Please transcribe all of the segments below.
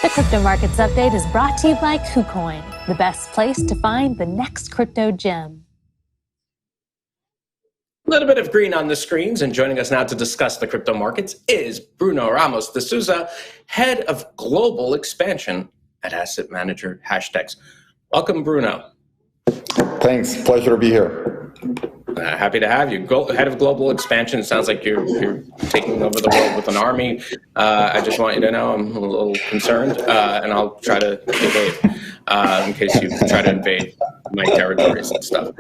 The Crypto Markets Update is brought to you by KuCoin, the best place to find the next crypto gem. A little bit of green on the screens, and joining us now to discuss the crypto markets is Bruno Ramos de Sousa, Head of Global Expansion at asset manager Hashdex. Welcome, Bruno. Thanks. Pleasure to be here. Happy to have you. Head of Global Expansion. Sounds like you're taking over the world with an army. I just want you to know I'm a little concerned, and I'll try to evade in case you try to invade my territories and stuff.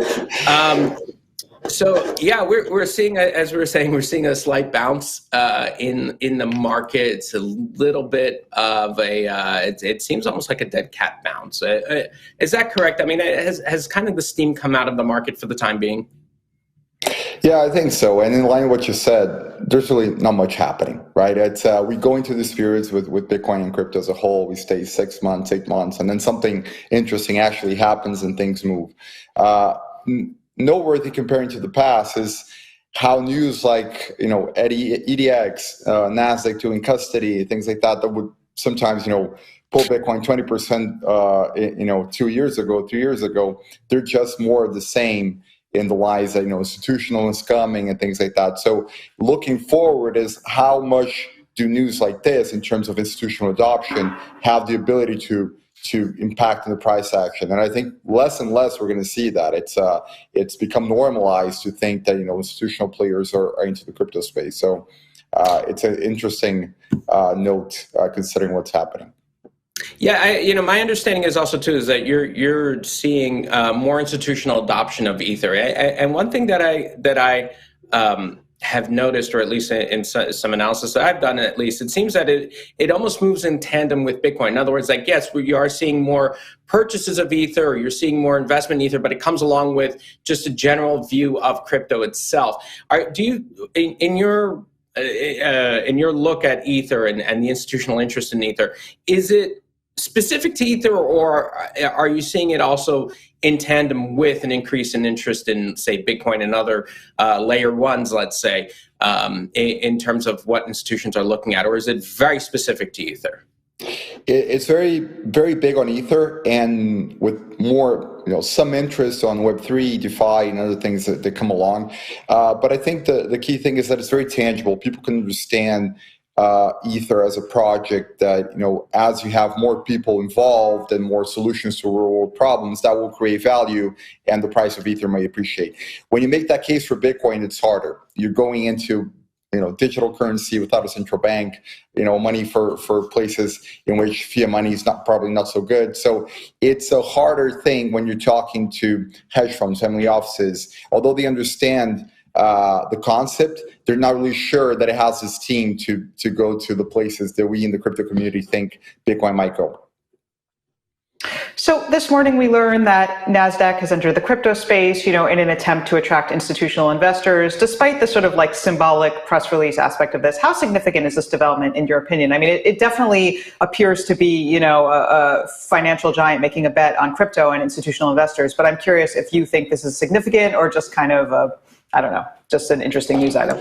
So yeah, we're seeing, as we were saying, we're seeing a slight bounce in the market. It's a little bit of a it seems almost like a dead cat bounce. Is that correct? I mean, has kind of the steam come out of the market for the time being? Yeah, I think so. And in line with what you said, there's really not much happening, right? It's we go into these periods with Bitcoin and crypto as a whole. We stay 6 months, 8 months, and then something interesting actually happens and things move. Noteworthy comparing to the past is how news like, EDX, NASDAQ doing custody, things like that would sometimes, pull Bitcoin 20%, 2 years ago, 3 years ago, they're just more of the same in the lies that, institutional and scumming and things like that. So looking forward is how much do news like this in terms of institutional adoption have the ability to impact in the price action. And I think less and less we're going to see that. It's become normalized to think that, institutional players are into the crypto space. So it's an interesting note considering what's happening. Yeah, my understanding is also too is that you're seeing more institutional adoption of Ether, and one thing that I have noticed, or at least in some analysis that I've done, at least it seems that it almost moves in tandem with Bitcoin. In other words, like yes, you are seeing more purchases of Ether, or you're seeing more investment in Ether, but it comes along with just a general view of crypto itself. Do you in your look at Ether and the institutional interest in Ether, is it specific to Ether, or are you seeing it also in tandem with an increase in interest in, say, Bitcoin and other layer ones, let's say, in terms of what institutions are looking at, or is it very specific to Ether? It's very, very big on Ether, and with more, some interest on Web3, DeFi, and other things that come along. But I think the key thing is that it's very tangible. People can understand Ether as a project that, as you have more people involved and more solutions to real world problems, that will create value and the price of Ether may appreciate. When you make that case for Bitcoin, it's harder. You're going into, digital currency without a central bank, money for places in which fiat money is probably not so good. So it's a harder thing when you're talking to hedge funds, family offices, although they understand the concept, they're not really sure that it has this team to go to the places that we in the crypto community think Bitcoin might go. So this morning we learned that NASDAQ has entered the crypto space, in an attempt to attract institutional investors. Despite the sort of like symbolic press release aspect of this, how significant is this development in your opinion? I mean, it definitely appears to be, a financial giant making a bet on crypto and institutional investors. But I'm curious if you think this is significant or just kind of I don't know, just an interesting news item.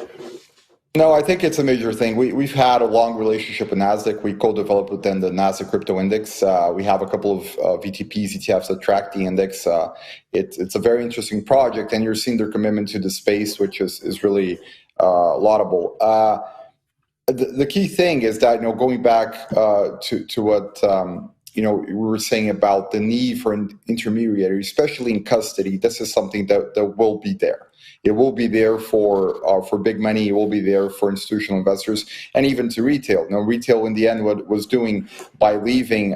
No, I think it's a major thing. We've had a long relationship with NASDAQ. We co-developed with them the NASDAQ Crypto Index. We have a couple of ETPs, ETFs that track the index. It's a very interesting project, and you're seeing their commitment to the space, which is really laudable. The key thing is that, going back to what we were saying about the need for an intermediary, especially in custody, this is something that will be there. It will be there for big money. It will be there for institutional investors and even to retail. Retail in the end, what was doing by leaving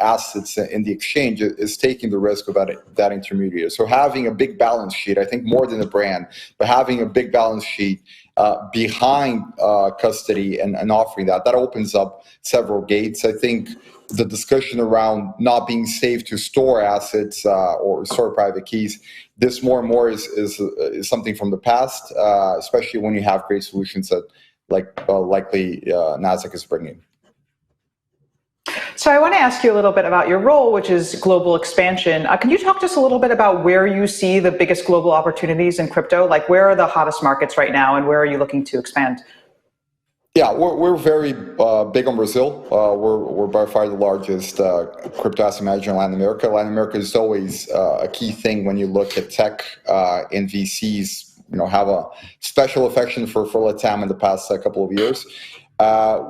assets in the exchange is taking the risk of that intermediary. So having a big balance sheet, I think more than a brand, but having a big balance sheet behind custody and offering that opens up several gates. I think the discussion around not being safe to store assets or store private keys, this more and more is something from the past, especially when you have great solutions that likely NASDAQ is bringing. So I want to ask you a little bit about your role, which is global expansion. Can you talk to us a little bit about where you see the biggest global opportunities in crypto? Like, where are the hottest markets right now, and where are you looking to expand? Yeah, we're very big on Brazil. We're by far the largest crypto asset manager in Latin America. Latin America is always a key thing when you look at tech and VCs. Have a special affection for LATAM in the past couple of years.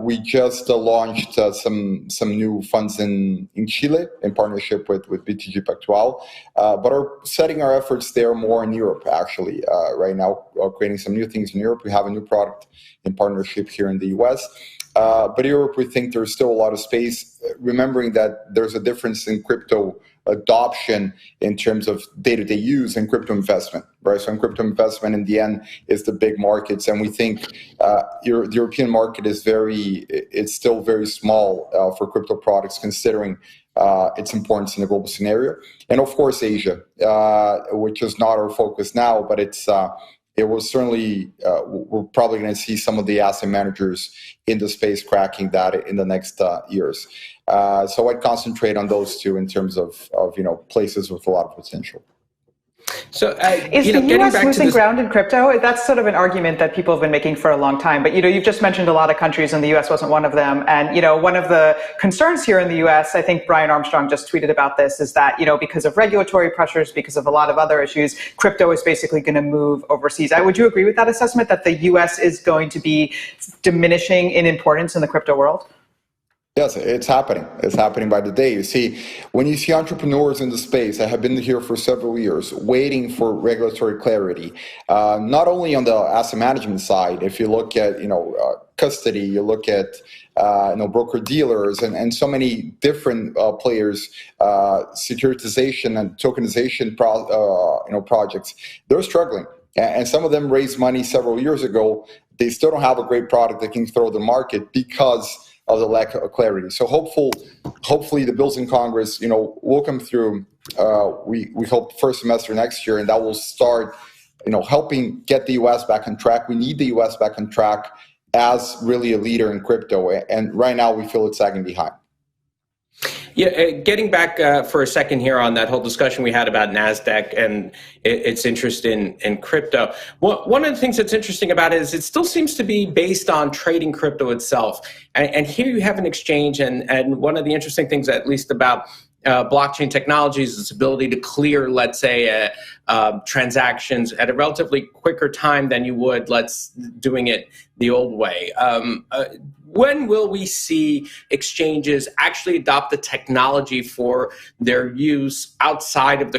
We just launched some new funds in Chile in partnership with BTG Pactual, but are setting our efforts there more in Europe, actually. Right now, creating some new things in Europe. We have a new product in partnership here in the US. But Europe, we think there's still a lot of space, remembering that there's a difference in crypto adoption in terms of day-to-day use and crypto investment, right? So in crypto investment, in the end, is the big markets. And we think the European market it's still very small for crypto products, considering its importance in the global scenario. And of course, Asia, which is not our focus now, but it will certainly, we're probably going to see some of the asset managers in the space cracking that in the next years. So I'd concentrate on those two in terms of places with a lot of potential. So is the U.S. losing ground in crypto? That's sort of an argument that people have been making for a long time. But you've just mentioned a lot of countries, and the U.S. wasn't one of them. And one of the concerns here in the U.S., I think Brian Armstrong just tweeted about this, is that because of regulatory pressures, because of a lot of other issues, crypto is basically going to move overseas. Would you agree with that assessment, that the U.S. is going to be diminishing in importance in the crypto world? Yes, it's happening. It's happening by the day. You see, when you see entrepreneurs in the space that have been here for several years, waiting for regulatory clarity, not only on the asset management side, if you look at, custody, you look at, broker dealers and so many different players, securitization and tokenization projects, they're struggling. And some of them raised money several years ago. They still don't have a great product they can throw the market because of the lack of clarity. So hopefully the bills in Congress, will come through. We hope first semester next year, and that will start, helping get the U.S. back on track. We need the U.S. back on track as really a leader in crypto. And right now we feel it's sagging behind. Yeah, getting back for a second here on that whole discussion we had about NASDAQ and its interest in crypto. One of the things that's interesting about it is it still seems to be based on trading crypto itself. And here you have an exchange, and one of the interesting things, at least about blockchain technologies, is its ability to clear, let's say, transactions at a relatively quicker time than you would doing it the old way. When will we see exchanges actually adopt the technology for their use outside of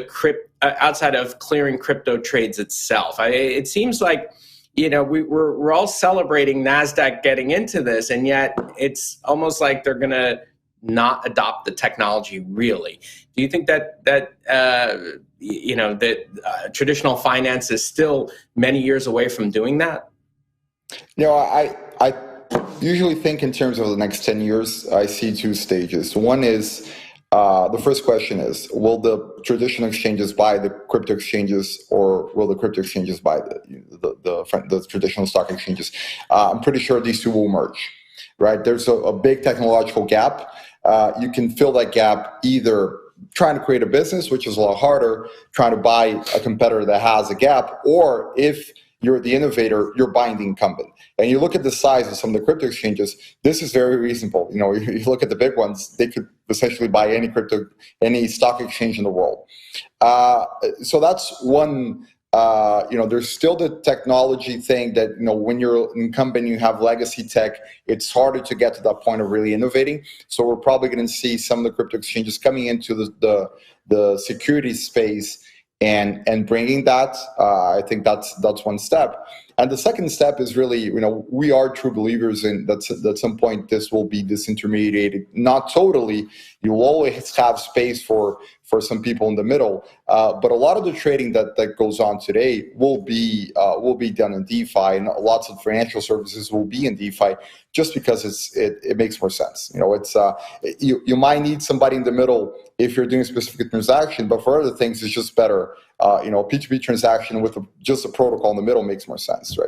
outside of clearing crypto trades itself? It seems like we're all celebrating NASDAQ getting into this, and yet it's almost like they're going to not adopt the technology really. Do you think that traditional finance is still many years away from doing that? I usually think in terms of the next 10 years, I see two stages. One is, the first question is, will the traditional exchanges buy the crypto exchanges, or will the crypto exchanges buy the traditional stock exchanges? I'm pretty sure these two will merge, right? There's a big technological gap. You can fill that gap either trying to create a business, which is a lot harder, trying to buy a competitor that has a gap, or if you're the innovator, you're buying the incumbent. And you look at the size of some of the crypto exchanges, this is very reasonable. You look at the big ones, they could essentially buy any stock exchange in the world. So that's one. There's still the technology thing that, when you're an incumbent, you have legacy tech, it's harder to get to that point of really innovating. So we're probably going to see some of the crypto exchanges coming into the security space and bringing that. I think that's one step. And the second step is really, we are true believers in that at some point this will be disintermediated. Not totally. You will always have space for some people in the middle. But a lot of the trading that goes on today will be done in DeFi, and lots of financial services will be in DeFi just because it makes more sense. You might need somebody in the middle if you're doing a specific transaction, but for other things, it's just better. A P2P transaction with just a protocol in the middle makes more sense, right?